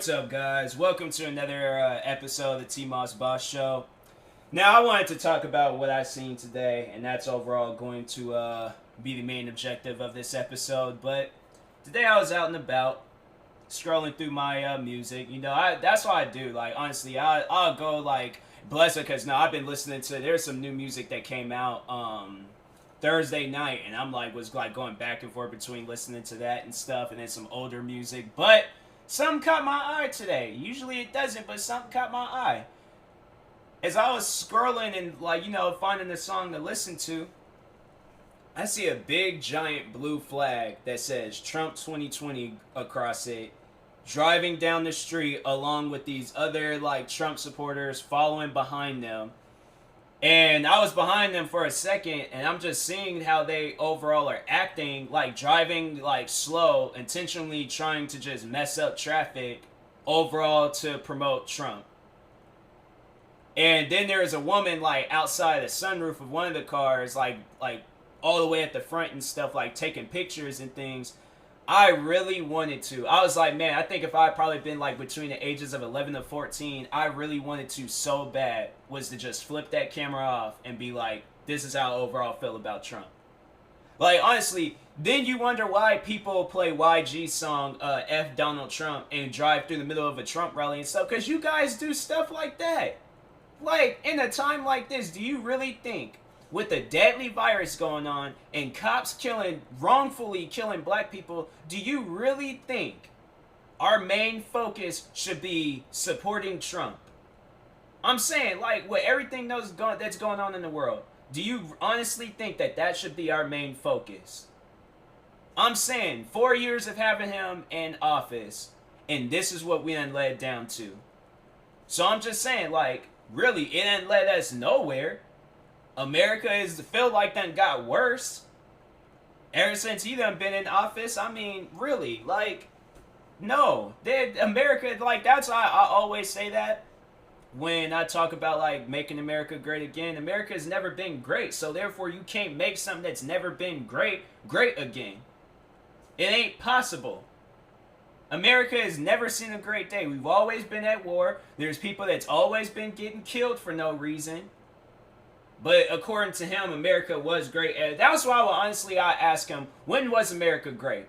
What's up, guys? Welcome to another episode of the TMossBoss show. Now, I wanted to talk about what I've seen today, and that's overall going to be the main objective of this episode. But today I was out and about, scrolling through my music. That's what I do. Like, honestly, I'll go, like, bless it, because now I've been listening to, there's some new music that came out Thursday night, and was going back and forth between listening to that and stuff, and then some older music. But something caught my eye today. Usually it doesn't, but something caught my eye. As I was scrolling and, finding a song to listen to, I see a big, giant blue flag that says Trump 2020 across it, driving down the street along with these other, Trump supporters following behind them. And I was behind them for a second, and I'm just seeing how they overall are acting, driving, slow, intentionally trying to just mess up traffic overall to promote Trump. And then there is a woman, outside the sunroof of one of the cars, all the way at the front and stuff, taking pictures and things. I really wanted to. I was like, man, I think if I had probably been, between the ages of 11 to 14, I really wanted to so bad was to just flip that camera off and be like, this is how I overall feel about Trump. Honestly, then you wonder why people play YG's song, F Donald Trump, and drive through the middle of a Trump rally and stuff, because you guys do stuff like that. In a time like this, do you really think, with a deadly virus going on and cops wrongfully killing black people, do you really think our main focus should be supporting Trump? I'm saying, with everything that's going on in the world, do you honestly think that should be our main focus? I'm saying, 4 years of having him in office, and this is what we done led down to. So I'm just saying, really, it didn't let us nowhere. America feel like that got worse ever since he done been in office. I mean, really, no. America, that's why I always say that when I talk about, making America great again. America has never been great, so therefore you can't make something that's never been great again. It ain't possible. America has never seen a great day. We've always been at war. There's people that's always been getting killed for no reason. But according to him, America was great. And that's why, I ask him, when was America great?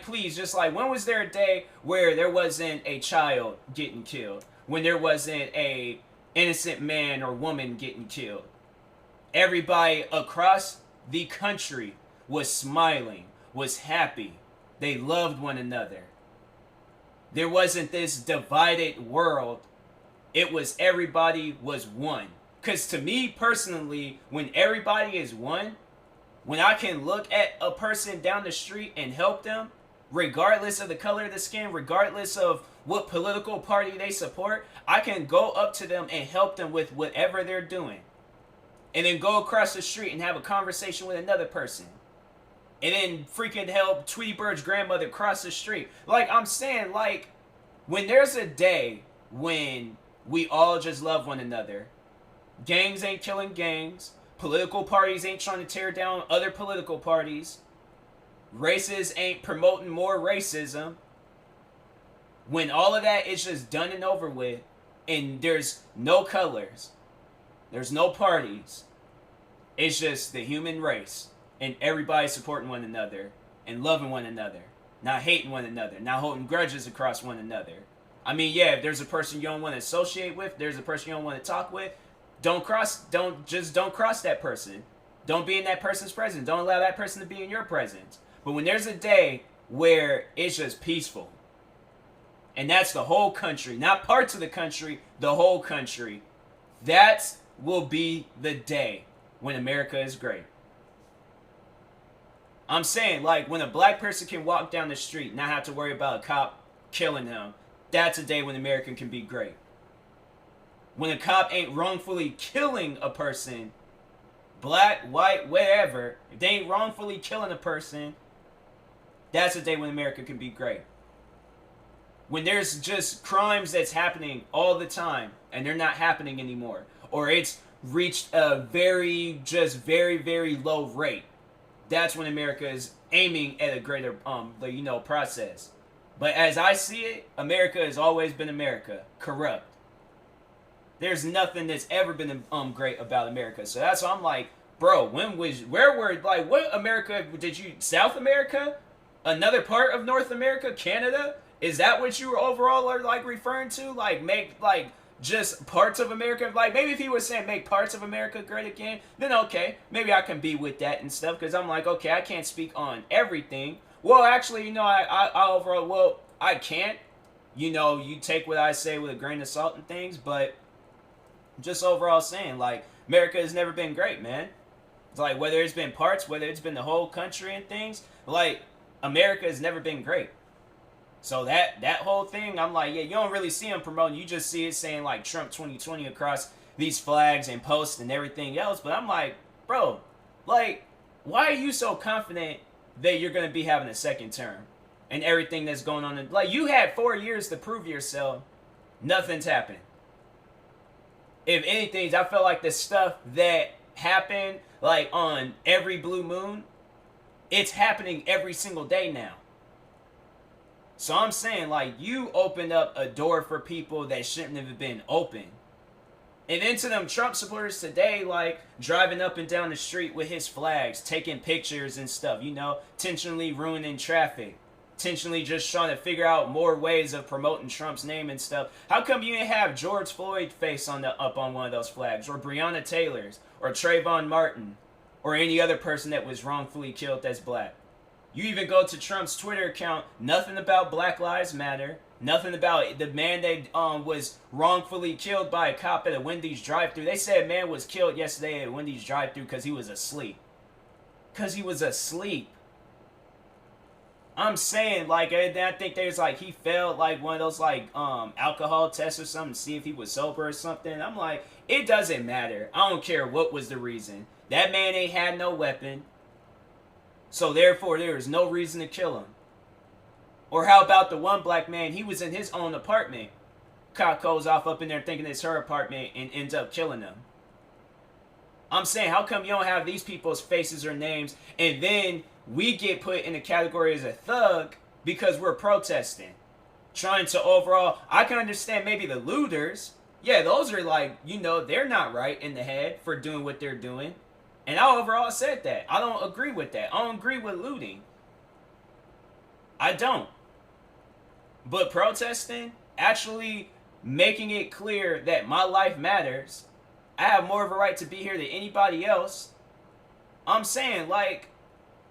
Please, just when was there a day where there wasn't a child getting killed? When there wasn't a innocent man or woman getting killed? Everybody across the country was smiling, was happy. They loved one another. There wasn't this divided world. It was everybody was one. Because to me personally, when everybody is one, when I can look at a person down the street and help them, regardless of the color of the skin, regardless of what political party they support, I can go up to them and help them with whatever they're doing. And then go across the street and have a conversation with another person. And then freaking help Tweety Bird's grandmother cross the street. I'm saying, when there's a day when we all just love one another, gangs ain't killing gangs. Political parties ain't trying to tear down other political parties. Racists ain't promoting more racism. When all of that is just done and over with, and there's no colors, there's no parties, it's just the human race, and everybody supporting one another, and loving one another, not hating one another, not holding grudges across one another. I mean, yeah, if there's a person you don't want to associate with, there's a person you don't want to talk with, don't cross that person. Don't be in that person's presence. Don't allow that person to be in your presence. But when there's a day where it's just peaceful, and that's the whole country, not parts of the country, the whole country, that will be the day when America is great. I'm saying, when a black person can walk down the street and not have to worry about a cop killing him, that's a day when America can be great. When a cop ain't wrongfully killing a person, black, white, whatever, if they ain't wrongfully killing a person, that's a day when America can be great. When there's just crimes that's happening all the time and they're not happening anymore, or it's reached a very, very low rate, that's when America is aiming at a greater, process. But as I see it, America has always been America, corrupt. There's nothing that's ever been great about America. So that's why I'm like, bro, where were, like, what America did you, South America? Another part of North America? Canada? Is that what you overall are, like, referring to? Like, make, like, just parts of America? Like, maybe if he was saying make parts of America great again, then okay, maybe I can be with that and stuff, because I'm like, okay, I can't speak on everything. Well, actually, you know, I overall, well, I can't. You know, you take what I say with a grain of salt and things, but just overall saying, like, America has never been great, man. It's like, whether it's been parts, whether it's been the whole country and things, like, America has never been great. So that whole thing, I'm like, yeah, you don't really see him promoting. You just see it saying, like, Trump 2020 across these flags and posts and everything else. But I'm like, bro, like, why are you so confident that you're going to be having a second term and everything that's going on? Like, you had 4 years to prove yourself. Nothing's happened. If anything, I felt like the stuff that happened, like, on every blue moon, it's happening every single day now. So I'm saying, like, you opened up a door for people that shouldn't have been open. And then to them Trump supporters today, like, driving up and down the street with his flags, taking pictures and stuff, you know, intentionally ruining traffic, intentionally just trying to figure out more ways of promoting Trump's name and stuff. How come you didn't have George Floyd's face up on one of those flags, or Breonna Taylor's, or Trayvon Martin, or any other person that was wrongfully killed that's black? You even go to Trump's Twitter account, nothing about Black Lives Matter, nothing about the man that was wrongfully killed by a cop at a Wendy's drive-thru. They said a man was killed yesterday at a Wendy's drive-thru because he was asleep. Because he was asleep. I'm saying, like, I think there's, like, he failed, like, one of those, like, alcohol tests or something to see if he was sober or something. I'm like, it doesn't matter. I don't care what was the reason. That man ain't had no weapon. So therefore, there is no reason to kill him. Or how about the one black man, he was in his own apartment. Cop goes off up in there thinking it's her apartment and ends up killing him. I'm saying, how come you don't have these people's faces or names, and then we get put in the category as a thug because we're protesting? Trying to overall, I can understand maybe the looters. Yeah, those are, like, you know, they're not right in the head for doing what they're doing. And I overall said that. I don't agree with that. I don't agree with looting. I don't. But protesting, actually making it clear that my life matters, I have more of a right to be here than anybody else. I'm saying, like,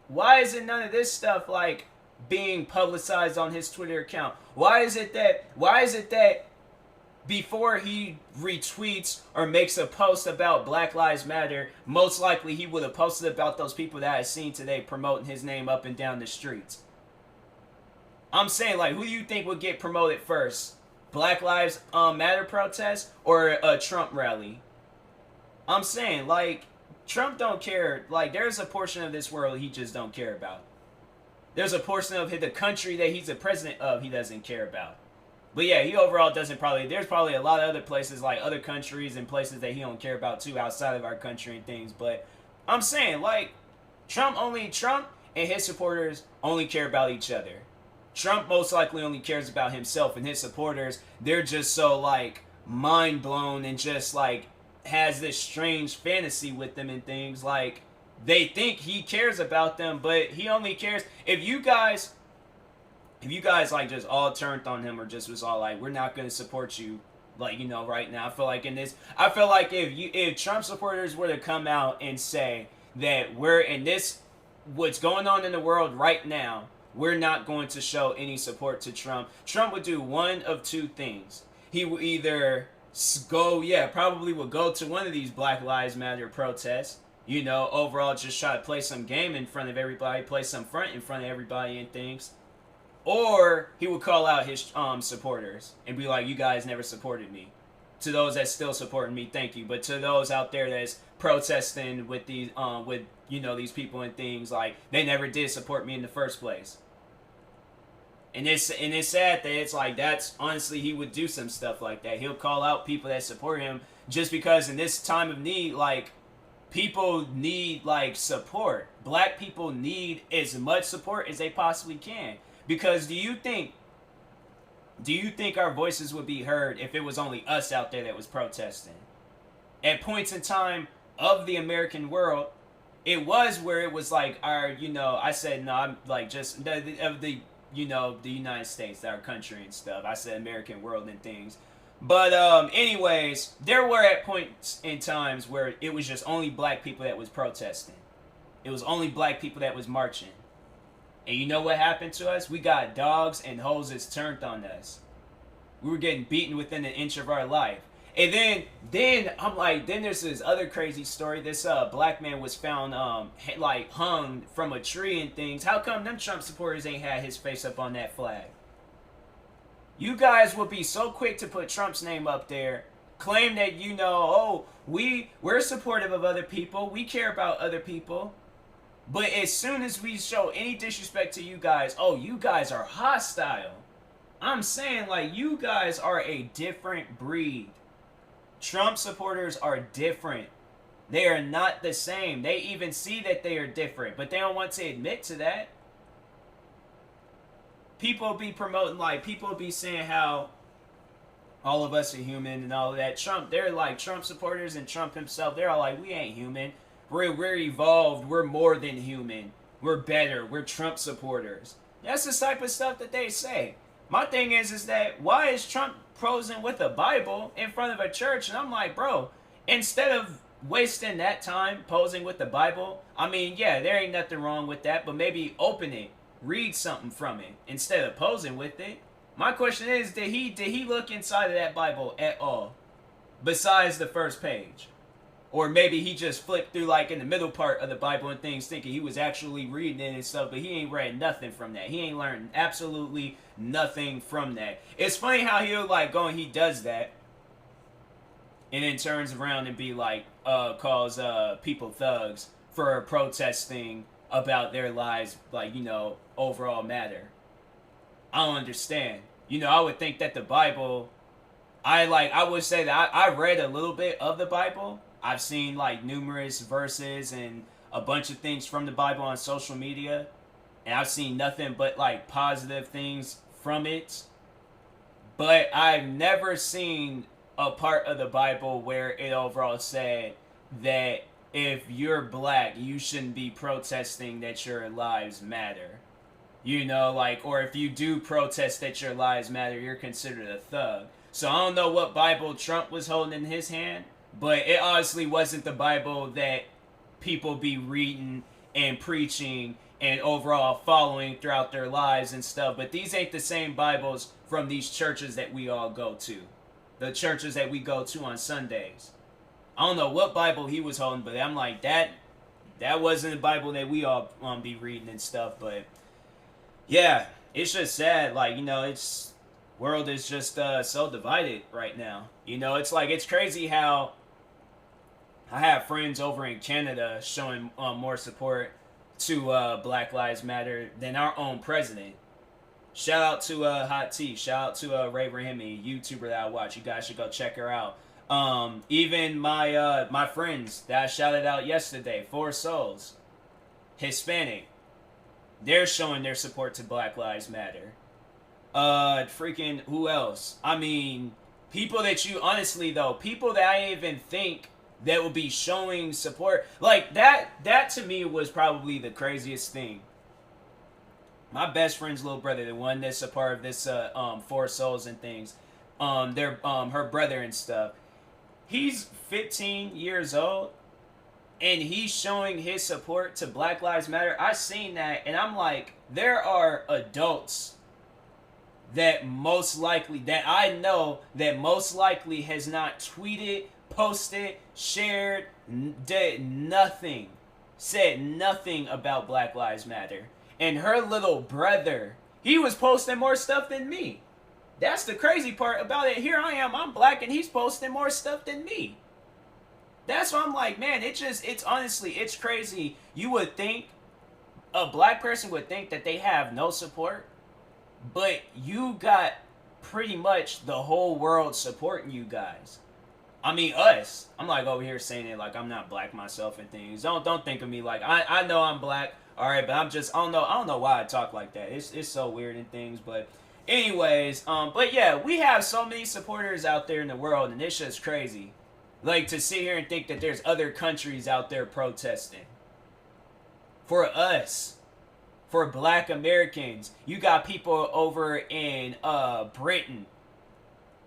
why is it none of this stuff, like, being publicized on his Twitter account? Why is it that before he retweets or makes a post about Black Lives Matter, most likely he would have posted about those people that I seen today promoting his name up and down the streets? I'm saying, like, who do you think would get promoted first? Black Lives Matter protest or a Trump rally? I'm saying, like, Trump don't care. Like, there's a portion of this world he just don't care about. There's a portion of the country that he's the president of he doesn't care about. But yeah, he overall doesn't probably, there's probably a lot of other places, like other countries and places that he don't care about too outside of our country and things. But I'm saying, like, Trump and his supporters only care about each other. Trump most likely only cares about himself, and his supporters, they're just so, like, mind blown and just, like, has this strange fantasy with them and things. Like, they think he cares about them, but he only cares if you guys like just all turned on him or just was all like, we're not going to support you, like, you know, right now. I feel like if Trump supporters were to come out and say that we're in this, what's going on in the world right now, we're not going to show any support to Trump would do one of two things. He will either probably would go to one of these Black Lives Matter protests, you know, overall just try to play some game in front of everybody, play some front in front of everybody and things. Or he would call out his supporters and be like, you guys never supported me. To those that still supporting me, thank you. But to those out there that's protesting with these these people and things, like, they never did support me in the first place. And it's sad that it's like, that's honestly, he would do some stuff like that. He'll call out people that support him just because in this time of need, like, people need, like, support. Black people need as much support as they possibly can. Because do you think Do you think our voices would be heard if it was only us out there that was protesting? At points in time of the American world, it was where it was like our, I said, no, I'm like just of the, the United States, our country and stuff. I said American world and things. But anyways, there were at points in times where it was just only black people that was protesting. It was only black people that was marching. And you know what happened to us? We got dogs and hoses turned on us. We were getting beaten within an inch of our life. And then I'm like, then there's this other crazy story. This black man was found like hung from a tree and things. How come them Trump supporters ain't had his face up on that flag? You guys will be so quick to put Trump's name up there, claim that we're supportive of other people, we care about other people. But as soon as we show any disrespect to you guys, you guys are hostile. I'm saying, like, you guys are a different breed. Trump supporters are different. They are not the same. They even see that they are different, but they don't want to admit to that. People be promoting, like, people be saying how all of us are human and all of that. They're like Trump supporters and Trump himself. They're all like, we ain't human. We're evolved. We're more than human. We're better. We're Trump supporters. That's the type of stuff that they say. My thing is that why is Trump posing with a Bible in front of a church? And I'm like, bro, instead of wasting that time posing with the Bible, I mean, yeah, there ain't nothing wrong with that, but maybe open it, read something from it instead of posing with it. My question is, did he look inside of that Bible at all, besides the first page? Or maybe he just flipped through like in the middle part of the Bible and things thinking he was actually reading it and stuff, but he ain't read nothing from that. He ain't learned absolutely nothing from that. It's funny how he'll like go and he does that and then turns around and be like, calls people thugs for protesting about their lives, like, overall matter. I don't understand. I would think that the Bible, I would say that I read a little bit of the Bible. I've seen like numerous verses and a bunch of things from the Bible on social media, and I've seen nothing but like positive things from it. But I've never seen a part of the Bible where it overall said that if you're black, you shouldn't be protesting that your lives matter. Or if you do protest that your lives matter, you're considered a thug. So I don't know what Bible Trump was holding in his hand, but it honestly wasn't the Bible that people be reading and preaching and overall following throughout their lives and stuff. But these ain't the same Bibles from these churches that we all go to. The churches that we go to on Sundays. I don't know what Bible he was holding, but I'm like, that wasn't the Bible that we all be reading and stuff. But yeah, it's just sad. Like, it's world is just so divided right now. It's like, it's crazy how I have friends over in Canada showing more support to Black Lives Matter than our own president. Shout out to Hot T. Shout out to Ray Rahimi, YouTuber that I watch. You guys should go check her out. Even my friends that I shouted out yesterday, Four Souls, Hispanic, they're showing their support to Black Lives Matter. Freaking who else? I mean, people that I even think that would be showing support like that to me was probably the craziest thing. My best friend's little brother, the one that's a part of this Four Souls and things, her brother and stuff, he's 15 years old and he's showing his support to Black Lives Matter. I seen that and I'm like, there are adults that I know that most likely has not tweeted, posted, shared, did nothing, said nothing about Black Lives Matter. And her little brother, he was posting more stuff than me. That's the crazy part about it. Here I am, I'm black, and he's posting more stuff than me. That's why I'm like, man, it's crazy. You would think, a black person would think that they have no support, but you got pretty much the whole world supporting you guys. I mean, us. I'm like over here saying it like I'm not black myself and things. Don't think of me like I know I'm black. All right, but I don't know why I talk like that. It's so weird and things, but Anyways, but yeah, we have so many supporters out there in the world, and it's just crazy. Like, to sit here and think that there's other countries out there protesting. For us, for black Americans, you got people over in Britain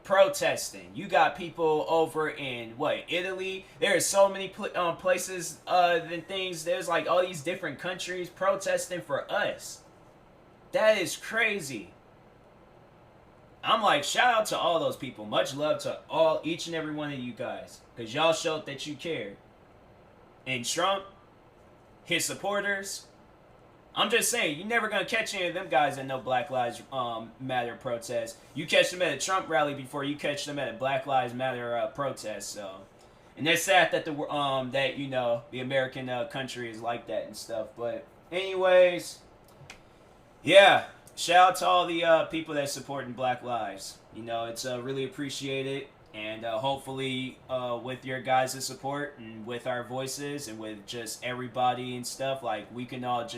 protesting. You got people over in Italy. There's so many places and things. There's like all these different countries protesting for us. That is crazy. I'm like, shout out to all those people. Much love to each and every one of you guys, because y'all showed that you cared. And Trump, his supporters, I'm just saying, you're never going to catch any of them guys at no Black Lives Matter protest. You catch them at a Trump rally before you catch them at a Black Lives Matter protest. So, and it's sad that the American country is like that and stuff. But anyways, yeah, shout out to all the people that supporting Black Lives. It's really appreciated. And hopefully with your guys' support and with our voices and with just everybody and stuff, like, we can all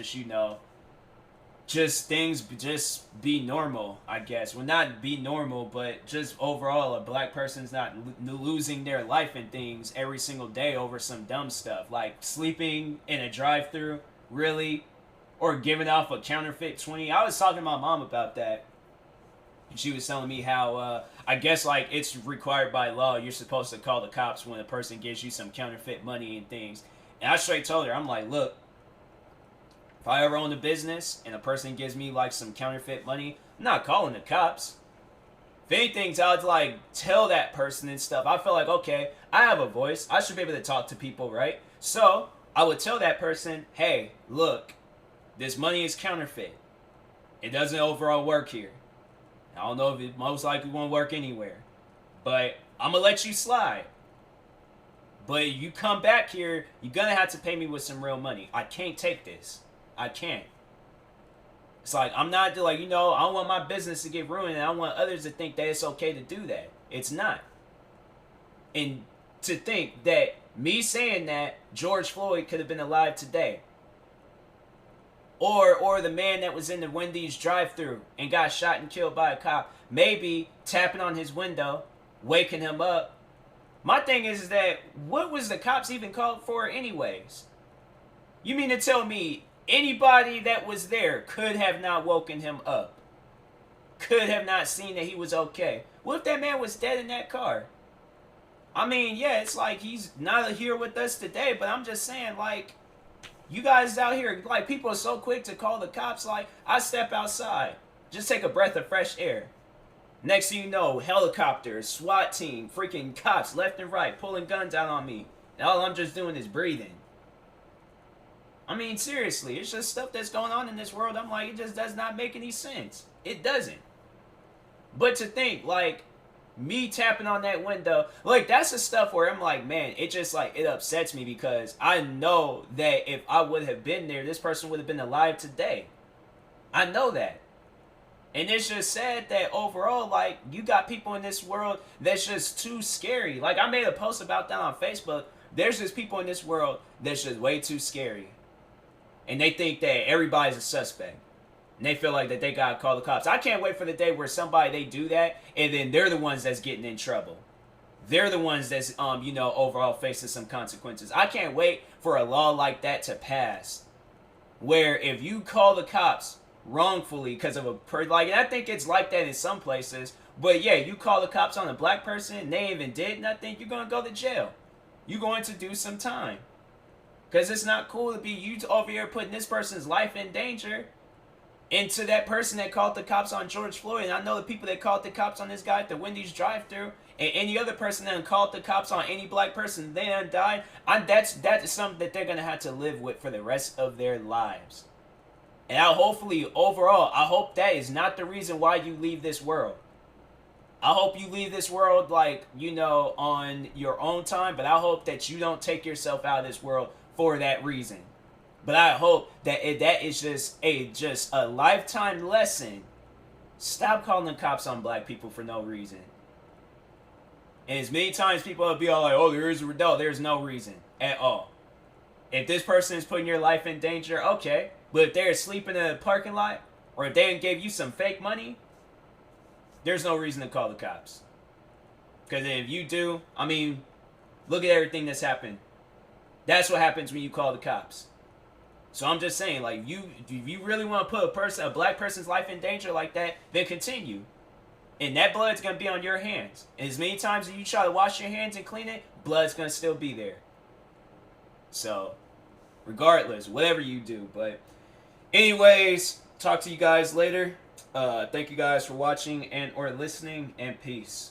just, things just be normal, I guess. Well, not be normal, but just overall a black person's not losing their life and things every single day over some dumb stuff. Like sleeping in a drive-thru, really? Or giving off a counterfeit 20. I was talking to my mom about that. She was telling me how, I guess, like, it's required by law. You're supposed to call the cops when a person gives you some counterfeit money and things. And I straight told her, I'm like, look, if I ever own a business and a person gives me, like, some counterfeit money, I'm not calling the cops. If anything, I'd, like, tell that person and stuff. I feel like, okay, I have a voice. I should be able to talk to people, right? So I would tell that person, hey, look, this money is counterfeit. It doesn't overall work here. I don't know if it most likely won't work anywhere. But I'm going to let you slide. But you come back here, you're going to have to pay me with some real money. I can't take this. I can't. It's like, I'm not like, I don't want my business to get ruined, and I want others to think that it's okay to do that. It's not. And to think that me saying that George Floyd could have been alive today. Or the man that was in the Wendy's drive-thru and got shot and killed by a cop, maybe tapping on his window, waking him up. My thing is that, what was the cops even called for anyways? You mean to tell me anybody that was there could have not woken him up? Could have not seen that he was okay? What if that man was dead in that car? I mean, yeah, it's like he's not here with us today, but I'm just saying, like, you guys out here, like, people are so quick to call the cops. Like, I step outside, just take a breath of fresh air. Next thing you know, helicopters, SWAT team, freaking cops left and right, pulling guns out on me. And all I'm just doing is breathing. I mean, seriously, it's just stuff that's going on in this world. I'm like, it just does not make any sense. It doesn't. But to think, like, me tapping on that window, like, that's the stuff where I'm like, man, it just, like, it upsets me, because I know that if I would have been there, this person would have been alive today. I know that. And it's just sad that overall, like, you got people in this world that's just too scary. Like, I made a post about that on Facebook. There's just people in this world that's just way too scary. And they think that everybody's a suspect. And they feel like that they gotta call the cops. I can't wait for the day where they do that, and then they're the ones that's getting in trouble. They're the ones that's, overall facing some consequences. I can't wait for a law like that to pass, where if you call the cops wrongfully because of and I think it's like that in some places, but yeah, you call the cops on a black person and they even did nothing, you're gonna go to jail. You're going to do some time. Because it's not cool to be you over here putting this person's life in danger. And to that person that called the cops on George Floyd, and I know the people that called the cops on this guy at the Wendy's drive-thru, and any other person that called the cops on any black person, they done died. That is something that they're going to have to live with for the rest of their lives. And I hope that is not the reason why you leave this world. I hope you leave this world, like, on your own time, but I hope that you don't take yourself out of this world for that reason. But I hope that that is just a lifetime lesson. Stop calling the cops on black people for no reason. And as many times people will be all like, oh, there's no reason at all. If this person is putting your life in danger, okay. But if they're asleep in a parking lot, or if they gave you some fake money, there's no reason to call the cops. Because if you do, I mean, look at everything that's happened. That's what happens when you call the cops. So I'm just saying, like, if you really want to put a black person's life in danger like that, then continue. And that blood's going to be on your hands. And as many times as you try to wash your hands and clean it, blood's going to still be there. So, regardless, whatever you do. But anyways, talk to you guys later. Thank you guys for watching and or listening, and peace.